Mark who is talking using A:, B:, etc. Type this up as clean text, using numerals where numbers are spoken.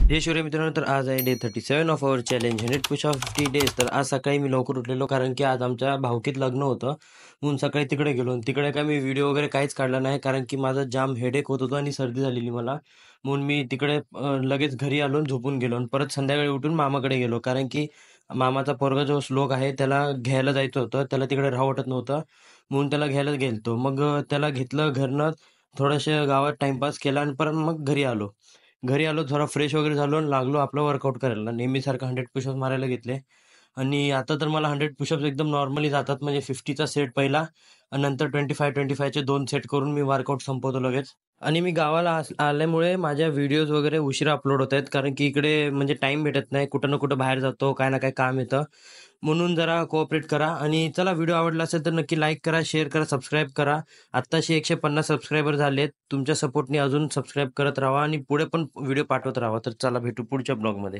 A: जय शिवराय मित्रांनो. तर आज आहे day 37 of our challenge 100 push of 50 days. तर आज सकाळी मी लवकर उठलेलो कारण की आज आमच्या भावकीत लग्न होतं म्हणून सकाळी तिकडे गेलो. आणि तिकडे काय मी व्हिडिओ वगैरे काहीच काढला नाही कारण की माझा जाम हेडेक होत होतं आणि सर्दी झालेली मला. म्हणून मी तिकडे लगेच घरी आलो आणि झोपून गेलो आणि परत संध्याकाळी उठून मामाकडे गेलो कारण की मामाचा पोरगा जो श्लोक आहे त्याला घ्यायला जायचं होतं. त्याला तिकडे राहू वाटत नव्हतं म्हणून त्याला घ्यायला गेलतो. मग त्याला घेतलं घरनं, थोडंसं गावात टाइमपास केला आणि परत मग घरी आलो. घरी आलो, थोडा फ्रेश वगैरे झालो आणि लागलो आपलं वर्कआउट करायला. नेहमीसारखं 100 पुशअप्स मारायला घेतले आणि आता तर मला 100 पुशअप्स एकदम नॉर्मली जातात. म्हणजे 50चा सेट पहिला आणि नंतर 25-25चे 2 सेट करून मी वर्कआउट संपवतो लगेच. आणि मी गावाला आल्यामुळे माझ्या व्हिडिओज वगैरे उशिरा अपलोड होत आहेत कारण की इकडे म्हणजे टाइम भेटत नाही. कुठं ना कुठं बाहेर जातो, काय ना काय काम येतं. म्हणून जरा कोऑपरेट करा आणि चला, व्हिडिओ आवडला असेल तर नक्की लाईक करा, शेअर करा, सबस्क्राईब करा. आत्ताशी 150 सबस्क्रायबर झालेत. तुमच्या सपोर्टने अजून सबस्क्राईब करत राहा आणि पुढे पण व्हिडिओ पाठवत राहा. तर चला, भेटू पुढच्या ब्लॉगमध्ये.